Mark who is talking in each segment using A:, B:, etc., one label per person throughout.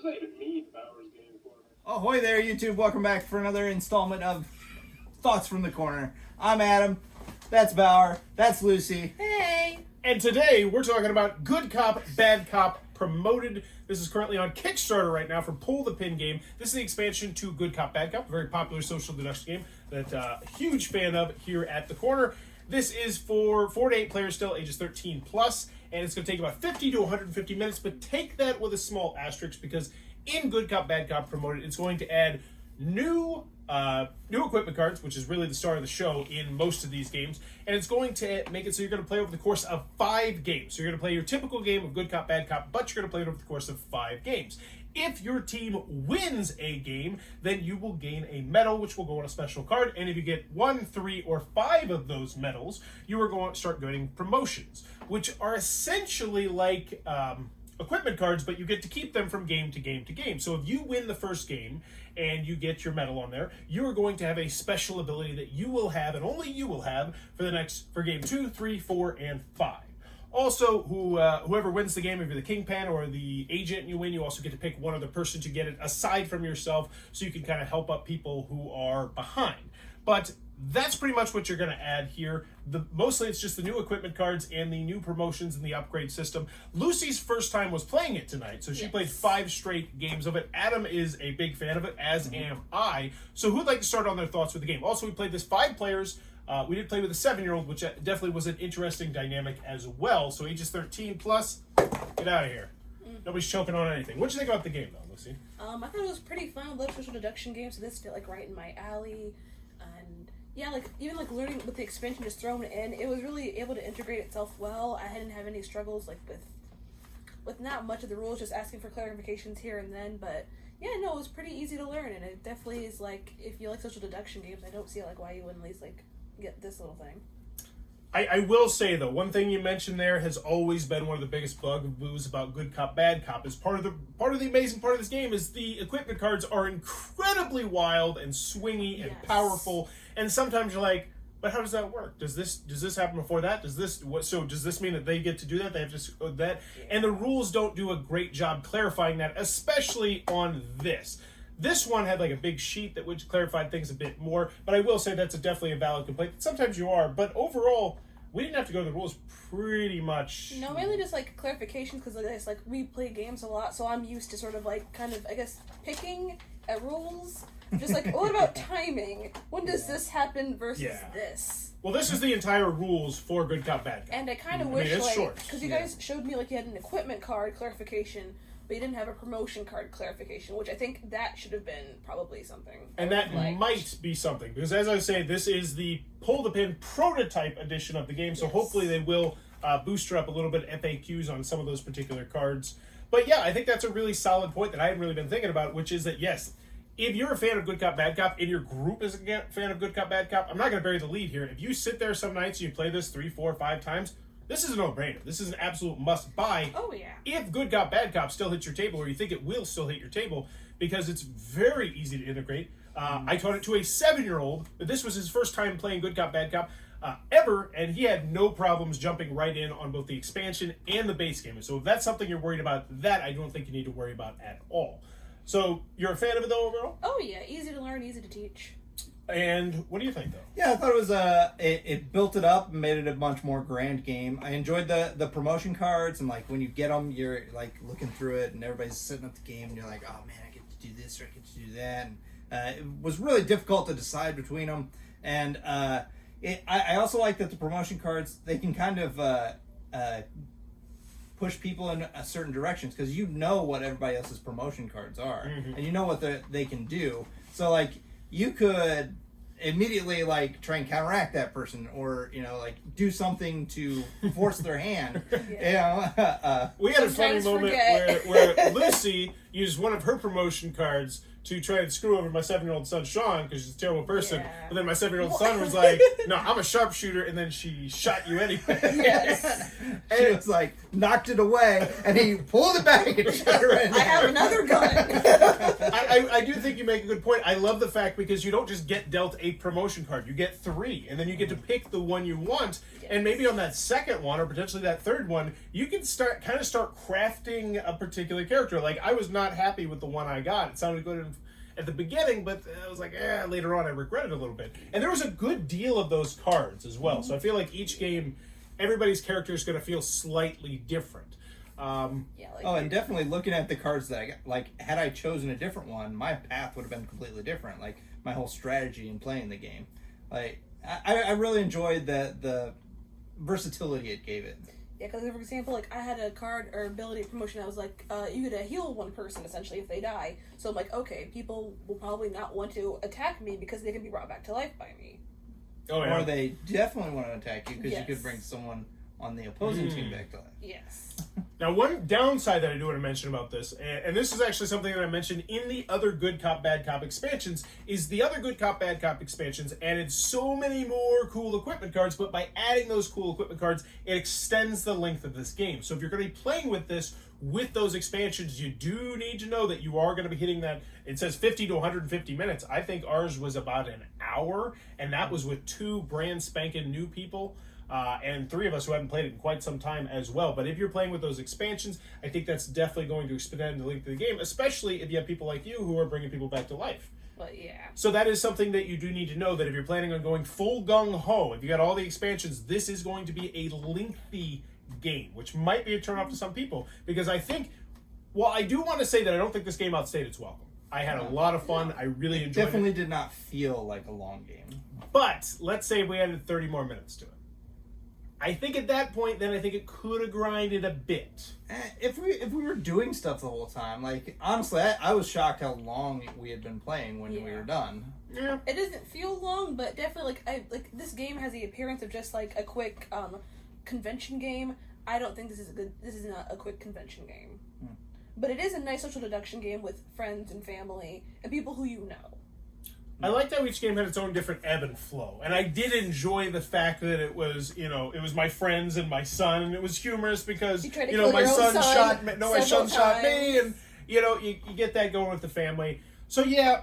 A: not even mean Bauer's game for me.
B: Ahoy there, YouTube. Welcome back for another installment of Thoughts from the Corner. I'm Adam. That's Bauer. That's Lucy.
C: Hey!
D: And today we're talking about Good Cop, Bad Cop Promoted. This is currently on Kickstarter right now for Pull the Pin game. This is the expansion to Good Cop, Bad Cop, a very popular social deduction game that a huge fan of here at the corner. This is for 4 to 8 players still, ages 13 plus, and it's going to take about 50 to 150 minutes, but take that with a small asterisk because in Good Cop, Bad Cop Promoted, it's going to add new equipment cards, which is really the star of the show in most of these games, and it's going to make it so you're going to play over the course of 5 games. So you're going to play your typical game of Good Cop, Bad Cop, but you're going to play it over the course of 5 games. If your team wins a game, then you will gain a medal, which will go on a special card, and if you get 1, 3, or 5 of those medals, you are going to start getting promotions, which are essentially like equipment cards, but you get to keep them from game to game to game. So if you win the first game and you get your medal on there, you are going to have a special ability that you will have, and only you will have, for game 2, 3, 4, and 5. Also, whoever wins the game, if you're the kingpin or the agent and you win, you also get to pick one other person to get it aside from yourself, so you can kind of help up people who are behind. But that's pretty much what you're going to add here. Mostly it's just the new equipment cards and the new promotions and the upgrade system. Lucy's first time was playing it tonight, so she played 5 straight games of it. Adam is a big fan of it, as am I. So who'd like to start on their thoughts with the game? Also, we played this 5 players. We did play with a 7-year-old, which definitely was an interesting dynamic as well. So ages 13 plus, get out of here. Nobody's choking on anything. What'd you think about the game, though, Lucy?
C: I thought it was pretty fun. I love social deduction games, so this fit like right in my alley. And yeah, even learning with the expansion just thrown in, it was really able to integrate itself well. I didn't have any struggles with not much of the rules, just asking for clarifications here and then. But yeah, no, it was pretty easy to learn, and it definitely is if you like social deduction games, I don't see why you wouldn't at least get this little thing.
D: I will say, though, one thing you mentioned there has always been one of the biggest bugaboos about Good Cop, Bad Cop. Is part of the amazing part of this game is the equipment cards are incredibly wild and swingy and powerful, and sometimes you're like, but how does that work? Does this happen before that? Does this mean that they get to do that? They have to that, and the rules don't do a great job clarifying that, especially on this. This one had a big sheet that would clarify things a bit more, but I will say that's definitely a valid complaint. Sometimes you are, but overall, we didn't have to go to the rules pretty much.
C: No, mainly just clarifications, because we play games a lot, so I'm used to picking at rules. Just what about timing? When does this happen versus this?
D: Well, this is the entire rules for Good Cop, Bad Cop.
C: And I kind of wish,
D: it's short.
C: Because you guys showed me you had an equipment card clarification, but you didn't have a promotion card clarification, which I think that should have been probably something.
D: And that might be something, because as I say, this is the Pull the Pin prototype edition of the game, so hopefully they will booster up a little bit of FAQs on some of those particular cards. But yeah, I think that's a really solid point that I hadn't really been thinking about, which is that, yes, if you're a fan of Good Cop, Bad Cop, and your group is a fan of Good Cop, Bad Cop, I'm not going to bury the lead here. If you sit there some nights and you play this 3, 4, 5 times, this is a no-brainer. This is an absolute must-buy.
C: Oh, yeah.
D: If Good Cop, Bad Cop still hits your table, or you think it will still hit your table, because it's very easy to integrate. I taught it to a 7-year-old, but this was his first time playing Good Cop, Bad Cop ever, and he had no problems jumping right in on both the expansion and the base game. So if that's something you're worried about, that I don't think you need to worry about at all. So you're a fan of it, though, overall?
C: Oh, yeah. Easy to learn, easy to teach.
D: And what do you think, though?
B: Yeah, I thought it was it built it up and made it a much more grand game. I enjoyed the promotion cards, and when you get them, you're looking through it, and everybody's setting up the game, and you're like, oh man, I get to do this or I get to do that. And it was really difficult to decide between them. And I also like that the promotion cards, they can kind of push people in a certain directions, because you know what everybody else's promotion cards are, and you know what they can do. So you could immediately try and counteract that person, or do something to force their hand.
D: We had a funny moment where Lucy used one of her promotion cards to try and screw over my 7-year-old son Sean because she's a terrible person.
C: Yeah.
D: But then my 7-year-old son was like, "No, I'm a sharpshooter," and then she shot you anyway.
C: Yes.
B: She was like, knocked it away, and he pulled it back and shot her in.
C: I have another gun.
D: I do think you make a good point. I love the fact because you don't just get dealt a promotion card, you get 3, and then you get to pick the one you want.
C: Yes.
D: And maybe on that second one or potentially that third one, you can start crafting a particular character. Like I was not happy with the one I got. It sounded good at the beginning, but I was like, later on I regretted it a little bit. And there was a good deal of those cards as well. So I feel like each game, everybody's character is going to feel slightly different.
C: Yeah, like,
B: Oh, and definitely looking at the cards that I got, like, had I chosen a different one, my path would have been completely different. Like, my whole strategy in playing the game. Like, I really enjoyed the versatility it gave it.
C: yeah, because for example, like I had a card or ability promotion that was like, you get to heal one person essentially if they die. So I'm like, okay, people will probably not want to attack me because they can be brought back to life by me.
D: Oh, yeah.
B: Or they definitely want to attack you because
C: Yes.
B: you could bring someone on the opposing team back to life.
C: Yes.
D: Now, one downside that I do want to mention about this, and this is actually something that I mentioned in the other Good Cop, Bad Cop expansions, is the other Good Cop, Bad Cop expansions added so many more cool equipment cards, but by adding those cool equipment cards, it extends the length of this game. So if you're going to be playing with this, with those expansions, you do need to know that you are going to be hitting that, it says 50 to 150 minutes. I think ours was about an hour, and that was with 2 brand spanking new people. And 3 of us who haven't played it in quite some time as well. But if you're playing with those expansions, I think that's definitely going to extend the length of the game, especially if you have people like you who are bringing people back to life.
C: But yeah.
D: So that is something that you do need to know, that if you're planning on going full gung-ho, if you got all the expansions, this is going to be a lengthy game, which might be a turn off to some people. Because I think, well, I do want to say that I don't think this game outstayed its welcome. I had a lot of fun. I really enjoyed it.
B: Definitely did not feel like a long game.
D: But let's say we added 30 more minutes to it. I think at that point, then I think it could have grinded a bit.
B: If we were doing stuff the whole time, like, honestly, I was shocked how long we had been playing when we
C: Yeah.
B: were done.
D: Yeah.
C: It doesn't feel long, but definitely like this game has the appearance of just like a quick convention game. I don't think this is not a quick convention game. But it is a nice social deduction game with friends and family and people who you know.
D: I liked how each game had its own different ebb and flow. And I did enjoy the fact that it was, it was my friends and my son, and it was humorous because,
C: You tried to kill
D: my
C: your own
D: son shot me, my son
C: several
D: shot me,
C: times.
D: and, you get that going with the family. So, yeah,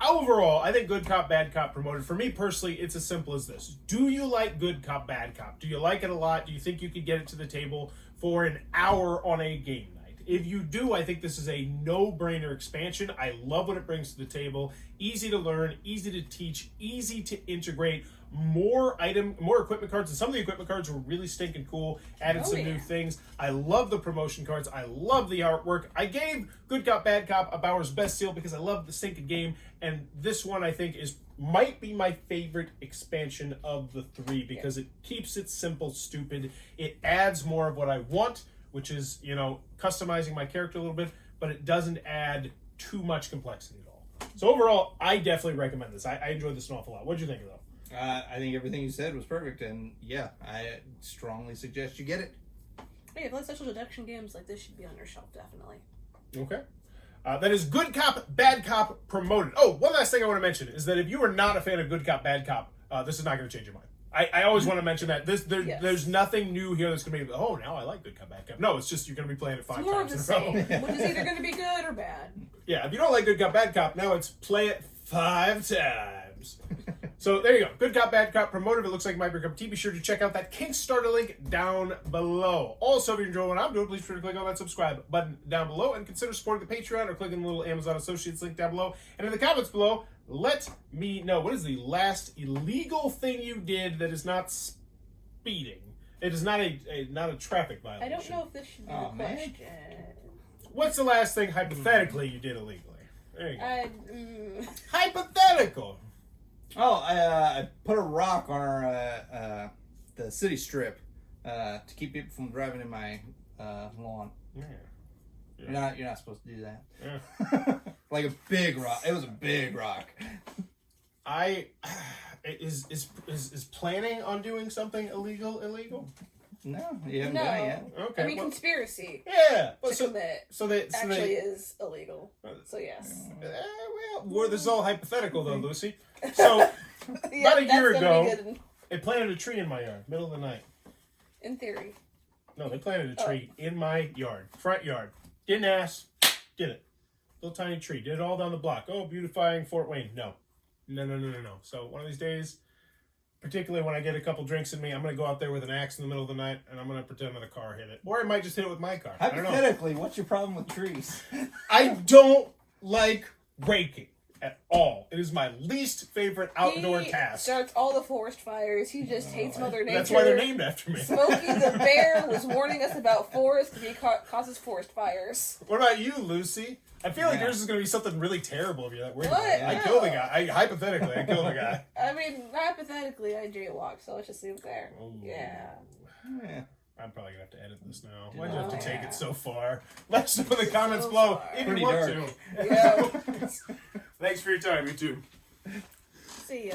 D: overall, I think Good Cop, Bad Cop promoted. For me personally, it's as simple as this. Do you like Good Cop, Bad Cop? Do you like it a lot? Do you think you could get it to the table for an hour on a game night? If you do, I think this is a no-brainer expansion. I love what it brings to the table. Easy to learn, easy to teach, easy to integrate. More equipment cards, and some of the equipment cards were really stinking cool. Added some new things. I love the promotion cards. I love the artwork. I gave Good Cop, Bad Cop a Bauer's Best Seal because I love the stinking game, and this one I think might be my favorite expansion of the 3 because it keeps it simple, stupid. It adds more of what I want, which is, customizing my character a little bit, but it doesn't add too much complexity at all. So overall, I definitely recommend this. I enjoyed this an awful lot. What did you think, though?
B: I think everything you said was perfect, and yeah, I strongly suggest you get it.
C: Hey, if you like social deduction games, like this should be on your shelf, definitely.
D: Okay. That is Good Cop, Bad Cop promoted. Oh, one last thing I want to mention is that if you are not a fan of Good Cop, Bad Cop, this is not going to change your mind. I always want to mention that. There's nothing new here that's going to be, now I like Good Cop, Bad Cop. No, it's just you're going to be playing it 5
C: It's more of
D: times
C: the
D: in a row.
C: same, which is either going to be good or bad.
D: Yeah, if you don't like Good Cop, Bad Cop, now it's play it 5 times. So there you go. Good Cop, Bad Cop promoted. It looks like my cup of tea. Be sure to check out that Kickstarter link down below. Also, if you enjoy what I'm doing, please be sure to click on that subscribe button down below and consider supporting the Patreon or clicking the little Amazon Associates link down below. And in the comments below, let me know, what is the last illegal thing you did that is not speeding? It is not a traffic violation.
C: I don't know if this should be the question.
D: What's the last thing hypothetically you did illegally? There you go. Hypothetical.
B: Oh, I put a rock on our the city strip to keep people from driving in my lawn.
D: Yeah.
B: You're not supposed to do that.
D: Yeah.
B: Like a big rock. It was a big rock.
D: Is planning on doing something illegal?
B: No, you haven't
C: No.
B: done it yet.
D: Okay.
C: I mean,
D: well,
C: conspiracy
D: yeah. Well,
C: to
D: so
C: commit
D: they
C: actually is illegal. So yes.
D: this is all hypothetical though, Lucy. So
C: Yeah,
D: a
C: that's
D: year
C: gonna be
D: ago-
C: good
D: they planted a tree in my yard, middle of the night.
C: in theory.
D: No, they planted a tree in my yard, front yard. Didn't ask, did it. Little tiny tree. Did it all down the block. Oh, beautifying Fort Wayne. No. So one of these days, particularly when I get a couple drinks in me, I'm going to go out there with an axe in the middle of the night, and I'm going to pretend that a car hit it. Or I might just hit it with my car. I don't know.
B: Hypothetically, what's your problem with trees?
D: I don't like raking at all. It is my least favorite outdoor
C: He
D: task.
C: starts all the forest fires. He just hates Mother Nature.
D: That's why they're named after me.
C: Smokey the Bear was warning us about forests because he causes forest fires.
D: What about you, Lucy? I feel like
B: Yeah.
D: yours is going to be something really terrible if you're that worried
C: What?
D: about it. I
C: No.
D: killed the guy. Hypothetically, I killed the guy.
C: I mean, hypothetically, I jaywalked, so let's just leave it there.
D: Ooh.
C: Yeah.
B: Yeah.
D: I'm probably going to have to edit this now. Why'd you
B: Oh,
D: have to take
C: yeah.
D: it so far? Let us know in the comments
C: So
D: below
C: far.
D: if you
B: Pretty
D: want
B: dark.
D: to.
C: Yeah.
D: Thanks for your time, YouTube.
C: See ya.